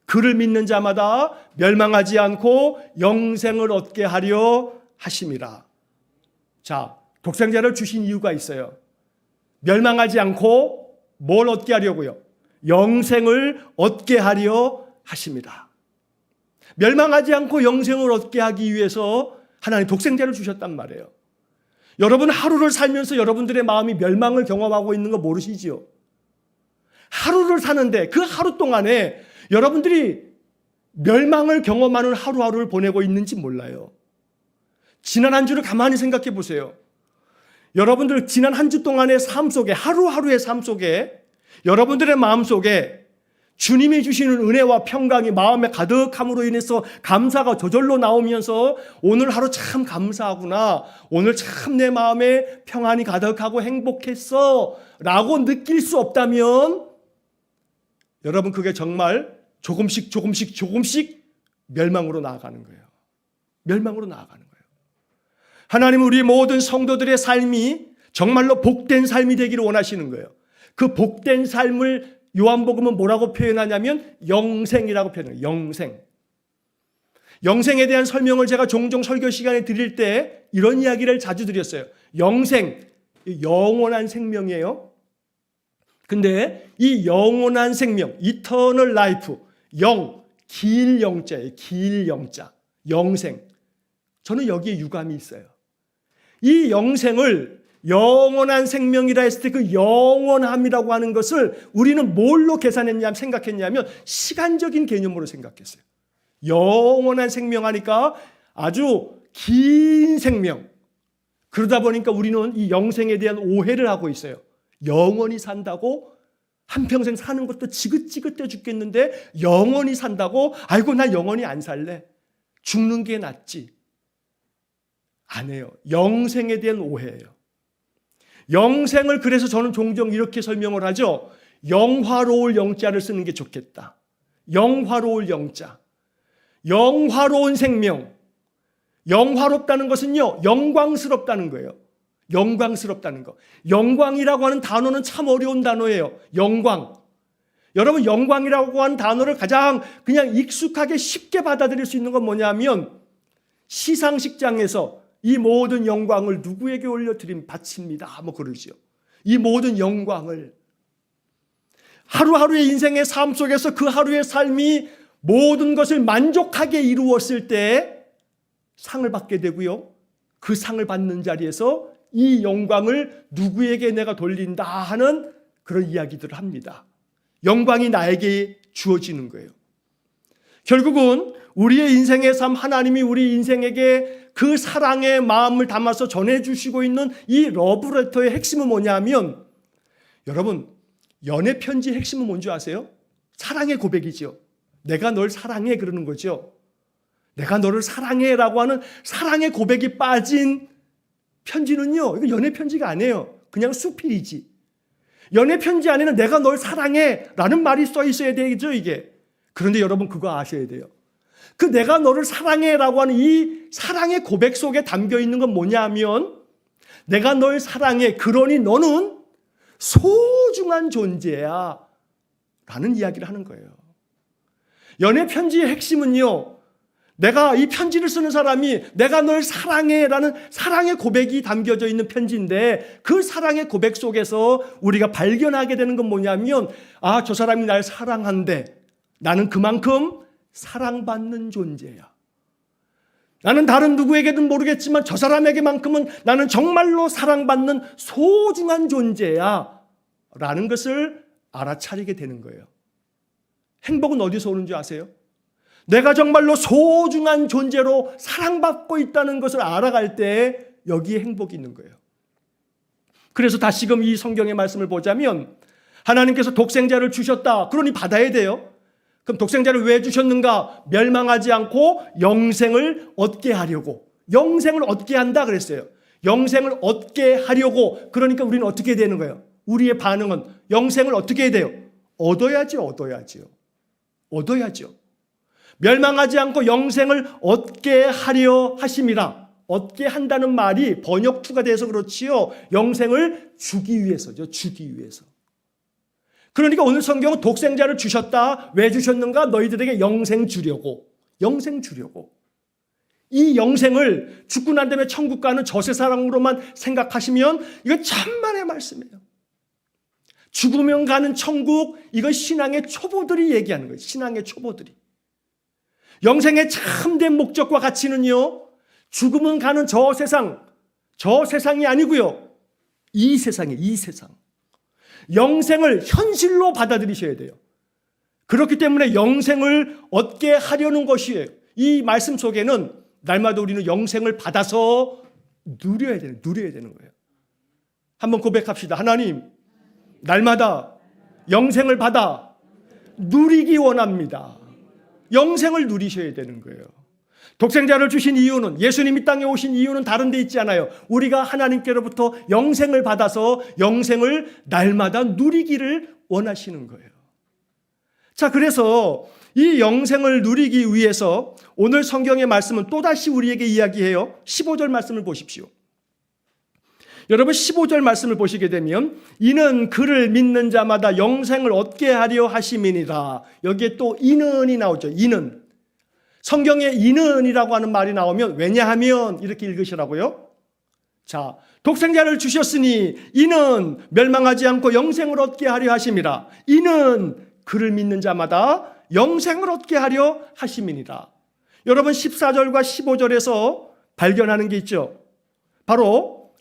그를 믿는 자마다 멸망하지 않고 영생을 얻게 하려 하심이라. 자, 독생자를 주신 이유가 있어요. 멸망하지 않고 뭘 얻게 하려고요? 영생을 얻게 하려 하십니다. 멸망하지 않고 영생을 얻게 하기 위해서 하나님 독생자를 주셨단 말이에요. 여러분 하루를 살면서 여러분들의 마음이 멸망을 경험하고 있는 거 모르시지요? 하루를 사는데 그 하루 동안에 여러분들이 멸망을 경험하는 하루하루를 보내고 있는지 몰라요. 지난 한 주를 가만히 생각해 보세요. 여러분들 지난 한 주 동안의 삶 속에, 하루하루의 삶 속에 여러분들의 마음 속에 주님이 주시는 은혜와 평강이 마음에 가득함으로 인해서 감사가 저절로 나오면서 오늘 하루 참 감사하구나, 오늘 참 내 마음에 평안이 가득하고 행복했어 라고 느낄 수 없다면 여러분 그게 정말 조금씩 멸망으로 나아가는 거예요. 멸망으로 나아가는 거예요. 하나님은 우리 모든 성도들의 삶이 정말로 복된 삶이 되기를 원하시는 거예요. 그 복된 삶을 요한복음은 뭐라고 표현하냐면 영생이라고 표현해요. 영생. 영생에 대한 설명을 제가 종종 설교 시간에 드릴 때 이런 이야기를 자주 드렸어요. 영생, 영원한 생명이에요. 근데 이 영원한 생명, eternal life, 길 영자예요. 길 영자, 영생. 저는 여기에 유감이 있어요. 이 영생을 영원한 생명이라 했을 때 그 영원함이라고 하는 것을 우리는 뭘로 계산했냐면 생각했냐면 시간적인 개념으로 생각했어요. 영원한 생명 하니까 아주 긴 생명. 그러다 보니까 우리는 이 영생에 대한 오해를 하고 있어요. 영원히 산다고? 한평생 사는 것도 지긋지긋해 죽겠는데 영원히 산다고? 아이고 나 영원히 안 살래. 죽는 게 낫지. 아니에요. 영생에 대한 오해예요. 영생을 그래서 저는 종종 이렇게 설명을 하죠. 영화로울 영자를 쓰는 게 좋겠다. 영화로울 영자. 영화로운 생명. 영화롭다는 것은요, 영광스럽다는 거예요. 영광스럽다는 거. 영광이라고 하는 단어는 참 어려운 단어예요. 영광. 여러분, 영광이라고 하는 단어를 가장 그냥 익숙하게 쉽게 받아들일 수 있는 건 뭐냐면 시상식장에서 이 모든 영광을 누구에게 올려드림 바칩니다. 뭐 그러죠. 이 모든 영광을 하루하루의 인생의 삶 속에서 그 하루의 삶이 모든 것을 만족하게 이루었을 때 상을 받게 되고요. 그 상을 받는 자리에서 이 영광을 누구에게 내가 돌린다 하는 그런 이야기들을 합니다. 영광이 나에게 주어지는 거예요. 결국은 우리의 인생의 삶, 하나님이 우리 인생에게 그 사랑의 마음을 담아서 전해주시고 있는 이 러브레터의 핵심은 뭐냐면, 여러분, 연애 편지의 핵심은 뭔지 아세요? 사랑의 고백이죠. 내가 널 사랑해 그러는 거죠. 내가 너를 사랑해라고 하는 사랑의 고백이 빠진 편지는요, 이거 연애 편지가 아니에요. 그냥 수필이지. 연애 편지 안에는 내가 널 사랑해라는 말이 써 있어야 되죠, 이게. 그런데 여러분 그거 아셔야 돼요. 그 내가 너를 사랑해라고 하는 이 사랑의 고백 속에 담겨 있는 건 뭐냐면, 내가 널 사랑해, 그러니 너는 소중한 존재야 라는 이야기를 하는 거예요. 연애 편지의 핵심은요, 내가 이 편지를 쓰는 사람이 내가 널 사랑해라는 사랑의 고백이 담겨져 있는 편지인데, 그 사랑의 고백 속에서 우리가 발견하게 되는 건 뭐냐면, 아, 저 사람이 날 사랑한대. 나는 그만큼 사랑받는 존재야. 나는 다른 누구에게든 모르겠지만 저 사람에게만큼은 나는 정말로 사랑받는 소중한 존재야 라는 것을 알아차리게 되는 거예요. 행복은 어디서 오는 줄 아세요? 내가 정말로 소중한 존재로 사랑받고 있다는 것을 알아갈 때 여기에 행복이 있는 거예요. 그래서 다시금 이 성경의 말씀을 보자면, 하나님께서 독생자를 주셨다. 그러니 받아야 돼요. 그럼 독생자를 왜 주셨는가? 멸망하지 않고 영생을 얻게 하려고. 영생을 얻게 한다 그랬어요. 영생을 얻게 하려고. 그러니까 우리는 어떻게 되는 거예요? 우리의 반응은 영생을 어떻게 해야 돼요? 얻어야죠. 멸망하지 않고 영생을 얻게 하려 하심이라. 얻게 한다는 말이 번역투가 돼서 그렇지요. 영생을 주기 위해서죠. 주기 위해서. 그러니까 오늘 성경은 독생자를 주셨다. 왜 주셨는가? 너희들에게 영생 주려고. 영생 주려고. 이 영생을 죽고 난 다음에 천국 가는 저세상으로만 생각하시면 이건 천만의 말씀이에요. 죽으면 가는 천국, 이건 신앙의 초보들이 얘기하는 거예요. 신앙의 초보들이. 영생의 참된 목적과 가치는요, 죽으면 가는 저 세상이 아니고요, 이 세상이에요. 이 세상. 영생을 현실로 받아들이셔야 돼요. 그렇기 때문에 영생을 얻게 하려는 것이에요. 이 말씀 속에는 날마다 우리는 영생을 받아서 누려야 되는 거예요. 한번 고백합시다. 하나님, 날마다 영생을 받아 누리기 원합니다. 영생을 누리셔야 되는 거예요. 독생자를 주신 이유는, 예수님이 땅에 오신 이유는 다른 데 있지 않아요. 우리가 하나님께로부터 영생을 받아서 영생을 날마다 누리기를 원하시는 거예요. 자, 그래서 이 영생을 누리기 위해서 오늘 성경의 말씀은 또다시 우리에게 이야기해요. 15절 말씀을 보십시오. 여러분 15절 말씀을 보시게 되면, 이는 그를 믿는 자마다 영생을 얻게 하려 하심이니라. 여기에 또 이는이 나오죠. 이는. 성경에 이는이라고 하는 말이 나오면 왜냐하면 이렇게 읽으시라고요. 자, 독생자를 주셨으니 이는 멸망하지 않고 영생을 얻게 하려 하심이라. 이는 그를 믿는 자마다 영생을 얻게 하려 하심이니라. 여러분 14절과 15절에서 발견하는 게 있죠. 바로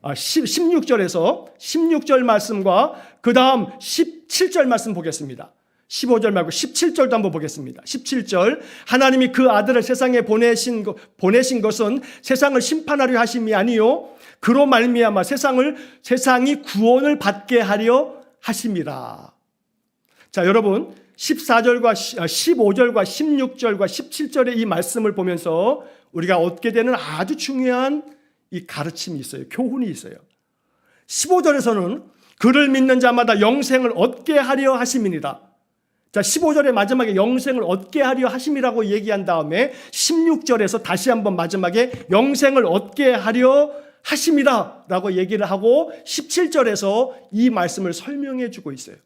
16절에서 16절 말씀과 그 다음 17절 말씀 보겠습니다. 15절 말고 17절도 한번 보겠습니다. 17절, 하나님이 그 아들을 세상에 보내신 것은 세상을 심판하려 하심이 아니요 그로 말미암아 세상이 구원을 받게 하려 하심이라. 자, 여러분 14절과 15절과 16절과 17절의 이 말씀을 보면서 우리가 얻게 되는 아주 중요한 이 가르침이 있어요. 교훈이 있어요. 15절에서는 그를 믿는 자마다 영생을 얻게 하려 하심이니라. 자, 15절의 마지막에 영생을 얻게 하려 하심이라고 얘기한 다음에 16절에서 다시 한번 마지막에 영생을 얻게 하려 하심이라 라고 얘기를 하고 17절에서 이 말씀을 설명해 주고 있어요.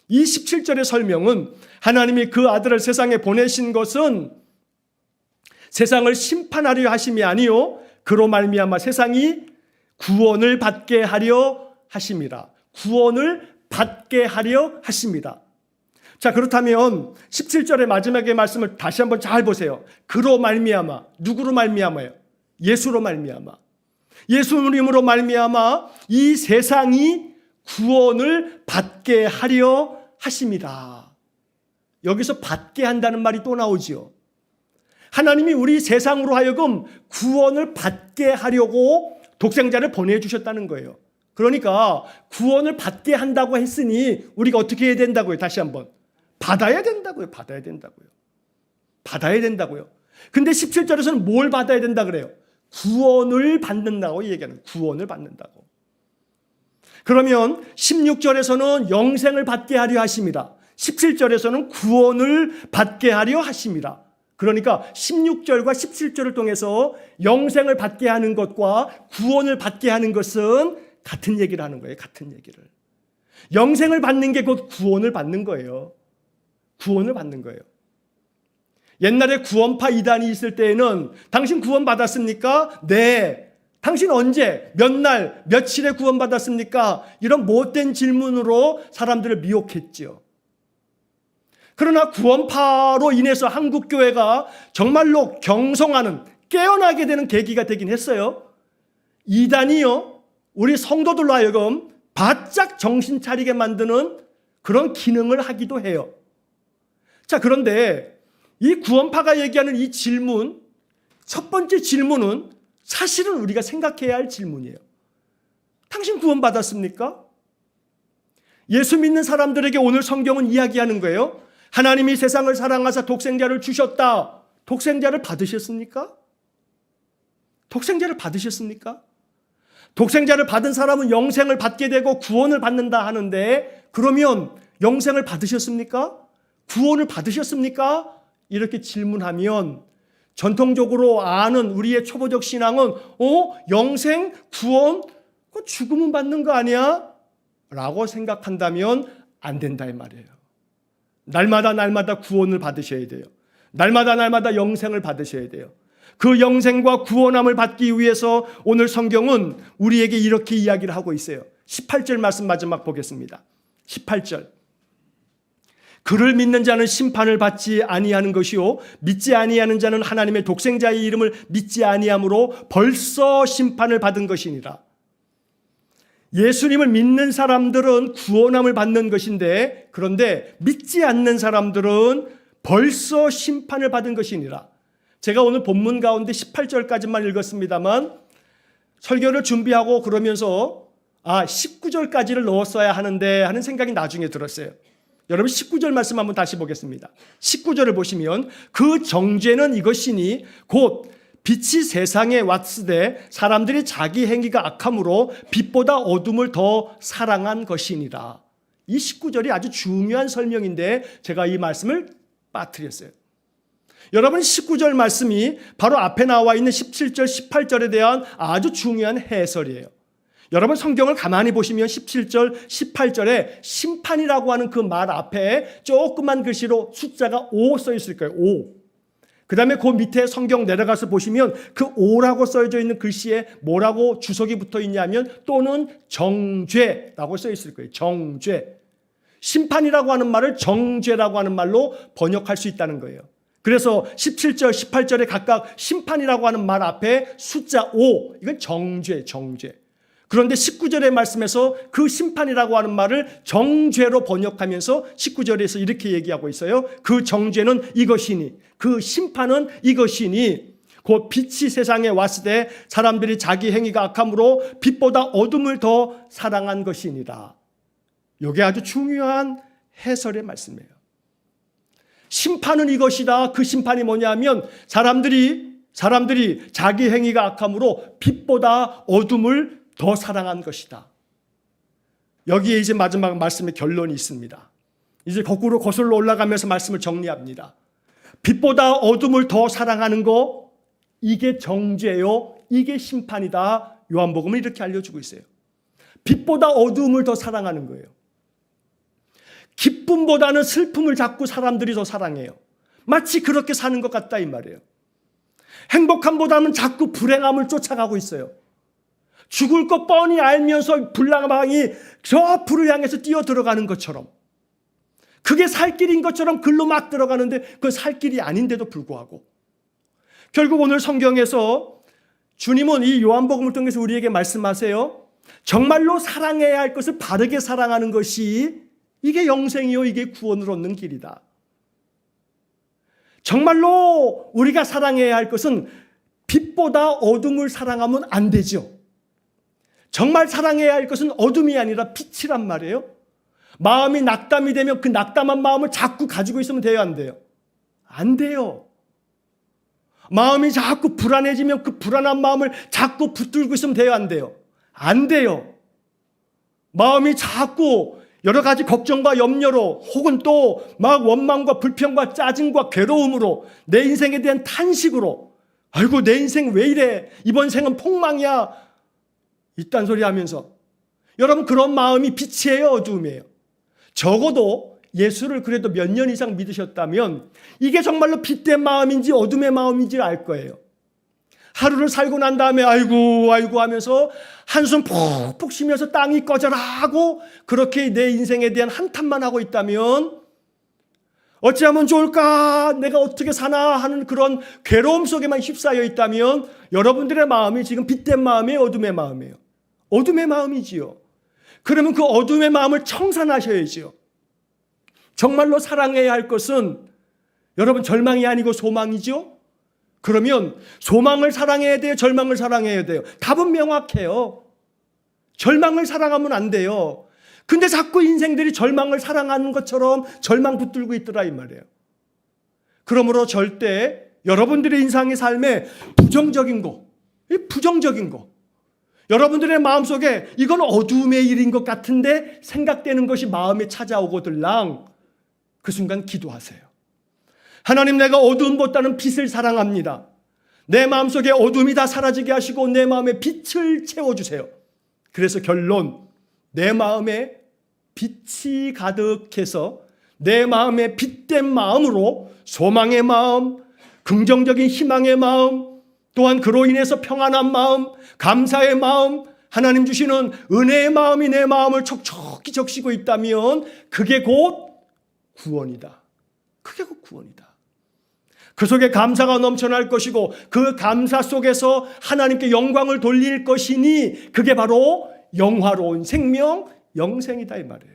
이 17절의 설명은 하나님이 그 아들을 세상에 보내신 것은 세상을 심판하려 하심이 아니요 그로 말미암아 세상이 구원을 받게 하려 하심이라. 구원을 받게 하려 하심이라. 자, 그렇다면 17절의 마지막의 말씀을 다시 한번 잘 보세요. 그로 말미암아. 누구로 말미암아요? 예수로 말미암아. 예수님으로 말미암아 이 세상이 구원을 받게 하려 하심이라. 여기서 받게 한다는 말이 또 나오지요. 하나님이 우리 세상으로 하여금 구원을 받게 하려고 독생자를 보내주셨다는 거예요. 그러니까 구원을 받게 한다고 했으니 우리가 어떻게 해야 된다고요? 다시 한번. 받아야 된다고요. 받아야 된다고요. 받아야 된다고요. 근데 17절에서는 뭘 받아야 된다 그래요? 구원을 받는다고 얘기하는 거예요. 구원을 받는다고. 그러면 16절에서는 영생을 받게 하려 하심이라. 17절에서는 구원을 받게 하려 하심이라. 그러니까 16절과 17절을 통해서 영생을 받게 하는 것과 구원을 받게 하는 것은 같은 얘기를 하는 거예요. 같은 얘기를. 영생을 받는 게 곧 구원을 받는 거예요. 구원을 받는 거예요. 옛날에 구원파 이단이 있을 때에는 당신 구원 받았습니까? 네. 당신 언제, 몇 날, 며칠에 구원 받았습니까? 이런 못된 질문으로 사람들을 미혹했지요. 그러나 구원파로 인해서 한국교회가 정말로 경성하는, 깨어나게 되는 계기가 되긴 했어요. 이단이요, 우리 성도들로 하여금 바짝 정신 차리게 만드는 그런 기능을 하기도 해요. 자, 그런데 이 구원파가 얘기하는 이 질문, 첫 번째 질문은 사실은 우리가 생각해야 할 질문이에요. 당신 구원 받았습니까? 예수 믿는 사람들에게 오늘 성경은 이야기하는 거예요. 하나님이 세상을 사랑하사 독생자를 주셨다. 독생자를 받으셨습니까? 독생자를 받으셨습니까? 독생자를 받은 사람은 영생을 받게 되고 구원을 받는다 하는데, 그러면 영생을 받으셨습니까? 구원을 받으셨습니까? 이렇게 질문하면 전통적으로 아는 우리의 초보적 신앙은 영생, 구원, 죽으면 받는 거 아니야? 라고 생각한다면 안 된다 이 말이에요. 날마다 구원을 받으셔야 돼요. 날마다 영생을 받으셔야 돼요. 그 영생과 구원함을 받기 위해서 오늘 성경은 우리에게 이렇게 이야기를 하고 있어요. 18절 말씀 마지막 보겠습니다. 18절. 그를 믿는 자는 심판을 받지 아니하는 것이요 믿지 아니하는 자는 하나님의 독생자의 이름을 믿지 아니함으로 벌써 심판을 받은 것이니라. 예수님을 믿는 사람들은 구원함을 받는 것인데, 그런데 믿지 않는 사람들은 벌써 심판을 받은 것이니라. 제가 오늘 본문 가운데 18절까지만 읽었습니다만 설교를 준비하고 그러면서 19절까지를 넣었어야 하는데 하는 생각이 나중에 들었어요. 여러분 19절 말씀 한번 다시 보겠습니다. 19절을 보시면 그 정죄는 이것이니 곧 빛이 세상에 왔으되 사람들이 자기 행위가 악함으로 빛보다 어둠을 더 사랑한 것이니라. 이 19절이 아주 중요한 설명인데 제가 이 말씀을 빠뜨렸어요. 여러분 19절 말씀이 바로 앞에 나와 있는 17절, 18절에 대한 아주 중요한 해설이에요. 여러분 성경을 가만히 보시면 17절, 18절에 심판이라고 하는 그 말 앞에 조그만 글씨로 숫자가 5 써 있을 거예요. 5. 그 다음에 그 밑에 성경 내려가서 보시면 그 5라고 써져 있는 글씨에 뭐라고 주석이 붙어 있냐면 또는 정죄라고 써 있을 거예요. 정죄. 심판이라고 하는 말을 정죄라고 하는 말로 번역할 수 있다는 거예요. 그래서 17절, 18절에 각각 심판이라고 하는 말 앞에 숫자 5, 이건 정죄. 그런데 19절의 말씀에서 그 심판이라고 하는 말을 정죄로 번역하면서 19절에서 이렇게 얘기하고 있어요. 그 정죄는 이것이니, 그 심판은 이것이니 곧 빛이 세상에 왔을 때 사람들이 자기 행위가 악함으로 빛보다 어둠을 더 사랑한 것이니라. 이게 아주 중요한 해설의 말씀이에요. 심판은 이것이다. 그 심판이 뭐냐면 사람들이 자기 행위가 악함으로 빛보다 어둠을 더 사랑한 것이다. 여기에 이제 마지막 말씀의 결론이 있습니다. 이제 거슬러 올라가면서 말씀을 정리합니다. 빛보다 어둠을 더 사랑하는 거, 이게 정죄요, 이게 심판이다. 요한복음은 이렇게 알려주고 있어요. 빛보다 어둠을 더 사랑하는 거예요. 기쁨보다는 슬픔을 자꾸 사람들이 더 사랑해요. 마치 그렇게 사는 것 같다 이 말이에요. 행복함보다는 자꾸 불행함을 쫓아가고 있어요. 죽을 것 뻔히 알면서 불나방이 저 불을 향해서 뛰어 들어가는 것처럼, 그게 살 길인 것처럼 글로 막 들어가는데 그건 살 길이 아닌데도 불구하고, 결국 오늘 성경에서 주님은 이 요한복음을 통해서 우리에게 말씀하세요. 정말로 사랑해야 할 것을 바르게 사랑하는 것이 이게 영생이요, 이게 구원을 얻는 길이다. 정말로 우리가 사랑해야 할 것은 빛보다 어둠을 사랑하면 안 되죠. 정말 사랑해야 할 것은 어둠이 아니라 빛이란 말이에요. 마음이 낙담이 되면 그 낙담한 마음을 자꾸 가지고 있으면 돼요, 안 돼요? 안 돼요. 마음이 자꾸 불안해지면 그 불안한 마음을 자꾸 붙들고 있으면 돼요, 안 돼요? 안 돼요. 마음이 자꾸 여러 가지 걱정과 염려로, 혹은 또 막 원망과 불평과 짜증과 괴로움으로, 내 인생에 대한 탄식으로, 아이고 내 인생 왜 이래, 이번 생은 폭망이야, 이딴 소리 하면서, 여러분 그런 마음이 빛이에요, 어둠이에요? 적어도 예수를 그래도 몇 년 이상 믿으셨다면 이게 정말로 빛된 마음인지 어둠의 마음인지를 알 거예요. 하루를 살고 난 다음에 아이고 하면서 한숨 푹푹 쉬면서 땅이 꺼져라 하고 그렇게 내 인생에 대한 한탄만 하고 있다면, 어찌하면 좋을까, 내가 어떻게 사나 하는 그런 괴로움 속에만 휩싸여 있다면, 여러분들의 마음이 지금 빛된 마음이에요, 어둠의 마음이에요? 어둠의 마음이지요. 그러면 그 어둠의 마음을 청산하셔야지요. 정말로 사랑해야 할 것은 여러분 절망이 아니고 소망이죠. 그러면 소망을 사랑해야 돼요, 절망을 사랑해야 돼요? 답은 명확해요. 절망을 사랑하면 안 돼요. 근데 자꾸 인생들이 절망을 사랑하는 것처럼 절망 붙들고 있더라 이 말이에요. 그러므로 절대 여러분들의 인생의 삶에 부정적인 거, 여러분들의 마음속에 이건 어둠의 일인 것 같은데 생각되는 것이 마음에 찾아오거들랑 그 순간 기도하세요. 하나님, 내가 어두움보다는 빛을 사랑합니다. 내 마음속에 어둠이 다 사라지게 하시고 내 마음에 빛을 채워주세요. 그래서 결론, 내 마음에 빛이 가득해서 내 마음에 빛된 마음으로 소망의 마음, 긍정적인 희망의 마음, 또한 그로 인해서 평안한 마음, 감사의 마음, 하나님 주시는 은혜의 마음이 내 마음을 촉촉히 적시고 있다면 그게 곧 구원이다. 그게 곧 구원이다. 그 속에 감사가 넘쳐날 것이고 그 감사 속에서 하나님께 영광을 돌릴 것이니 그게 바로 영화로운 생명, 영생이다 이 말이에요.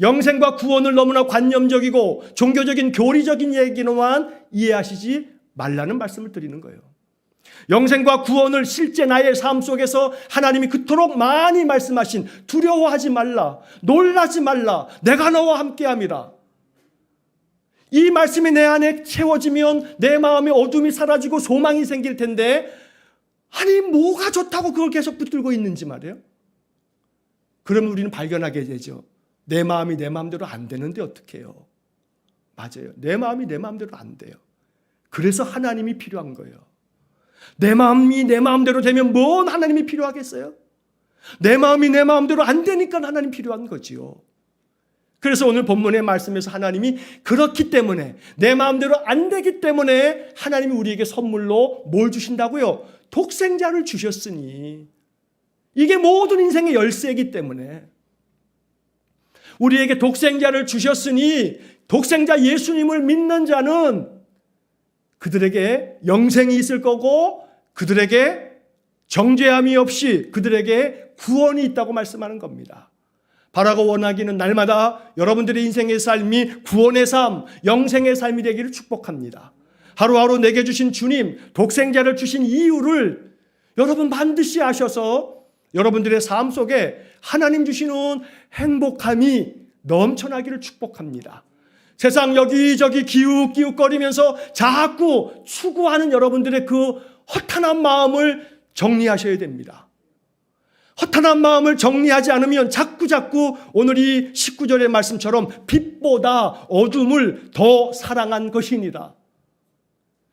영생과 구원을 너무나 관념적이고 종교적인 교리적인 얘기로만 이해하시지 말라는 말씀을 드리는 거예요. 영생과 구원을 실제 나의 삶 속에서 하나님이 그토록 많이 말씀하신 두려워하지 말라, 놀라지 말라, 내가 너와 함께함이라. 이 말씀이 내 안에 채워지면 내 마음의 어둠이 사라지고 소망이 생길 텐데, 아니 뭐가 좋다고 그걸 계속 붙들고 있는지 말이에요. 그러면 우리는 발견하게 되죠. 내 마음이 내 마음대로 안 되는데 어떻게 해요? 맞아요. 내 마음이 내 마음대로 안 돼요. 그래서 하나님이 필요한 거예요. 내 마음이 내 마음대로 되면 뭔 하나님이 필요하겠어요? 내 마음이 내 마음대로 안 되니까 하나님 필요한 거지요. 그래서 오늘 본문의 말씀에서 하나님이 그렇기 때문에, 내 마음대로 안 되기 때문에 하나님이 우리에게 선물로 뭘 주신다고요? 독생자를 주셨으니. 이게 모든 인생의 열쇠이기 때문에 우리에게 독생자를 주셨으니 독생자 예수님을 믿는 자는 그들에게 영생이 있을 거고 그들에게 정죄함이 없이 그들에게 구원이 있다고 말씀하는 겁니다. 바라고 원하기는 날마다 여러분들의 인생의 삶이 구원의 삶, 영생의 삶이 되기를 축복합니다. 하루하루 내게 주신 주님, 독생자를 주신 이유를 여러분 반드시 아셔서 여러분들의 삶 속에 하나님 주시는 행복함이 넘쳐나기를 축복합니다. 세상 여기저기 기웃기웃거리면서 자꾸 추구하는 여러분들의 그 허탄한 마음을 정리하셔야 됩니다. 허탄한 마음을 정리하지 않으면 자꾸 오늘 이 19절의 말씀처럼 빛보다 어둠을 더 사랑한 것이니라.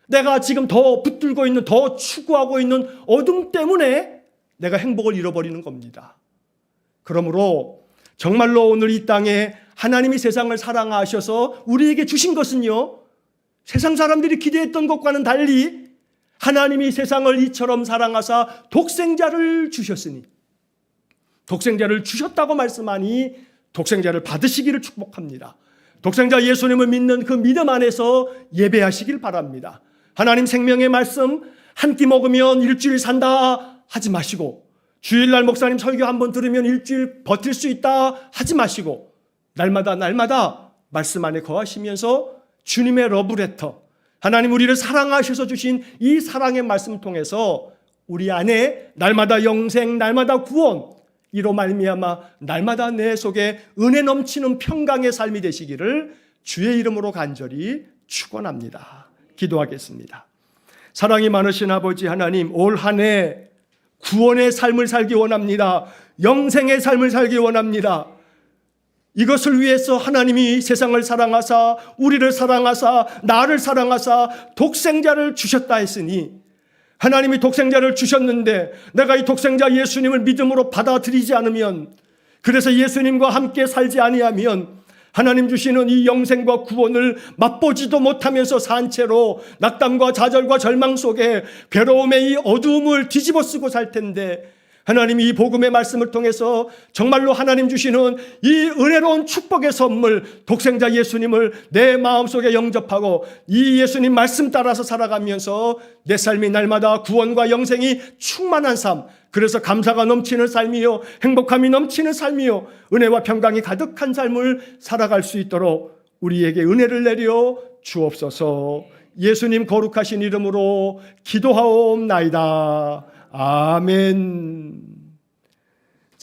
내가 지금 더 붙들고 있는, 더 추구하고 있는 어둠 때문에 내가 행복을 잃어버리는 겁니다. 그러므로 정말로 오늘 이 땅에 하나님이 세상을 사랑하셔서 우리에게 주신 것은요, 세상 사람들이 기대했던 것과는 달리 하나님이 세상을 이처럼 사랑하사 독생자를 주셨으니, 독생자를 주셨다고 말씀하니 독생자를 받으시기를 축복합니다. 독생자 예수님을 믿는 그 믿음 안에서 예배하시길 바랍니다. 하나님 생명의 말씀 한 끼 먹으면 일주일 산다 하지 마시고, 주일날 목사님 설교 한번 들으면 일주일 버틸 수 있다 하지 마시고, 날마다 말씀 안에 거하시면서 주님의 러브레터, 하나님 우리를 사랑하셔서 주신 이 사랑의 말씀 통해서 우리 안에 날마다 영생, 날마다 구원, 이로 말미암아 날마다 내 속에 은혜 넘치는 평강의 삶이 되시기를 주의 이름으로 간절히 축원합니다. 기도하겠습니다. 사랑이 많으신 아버지 하나님, 올 한 해 구원의 삶을 살기 원합니다. 영생의 삶을 살기 원합니다. 이것을 위해서 하나님이 세상을 사랑하사, 우리를 사랑하사, 나를 사랑하사 독생자를 주셨다 했으니, 하나님이 독생자를 주셨는데 내가 이 독생자 예수님을 믿음으로 받아들이지 않으면, 그래서 예수님과 함께 살지 아니하면 하나님 주시는 이 영생과 구원을 맛보지도 못하면서 산 채로 낙담과 좌절과 절망 속에 괴로움의 이 어두움을 뒤집어쓰고 살 텐데, 하나님이 이 복음의 말씀을 통해서 정말로 하나님 주시는 이 은혜로운 축복의 선물, 독생자 예수님을 내 마음속에 영접하고 이 예수님 말씀 따라서 살아가면서 내 삶이 날마다 구원과 영생이 충만한 삶, 그래서 감사가 넘치는 삶이요, 행복함이 넘치는 삶이요, 은혜와 평강이 가득한 삶을 살아갈 수 있도록 우리에게 은혜를 내려 주옵소서. 예수님 거룩하신 이름으로 기도하옵나이다. 아멘.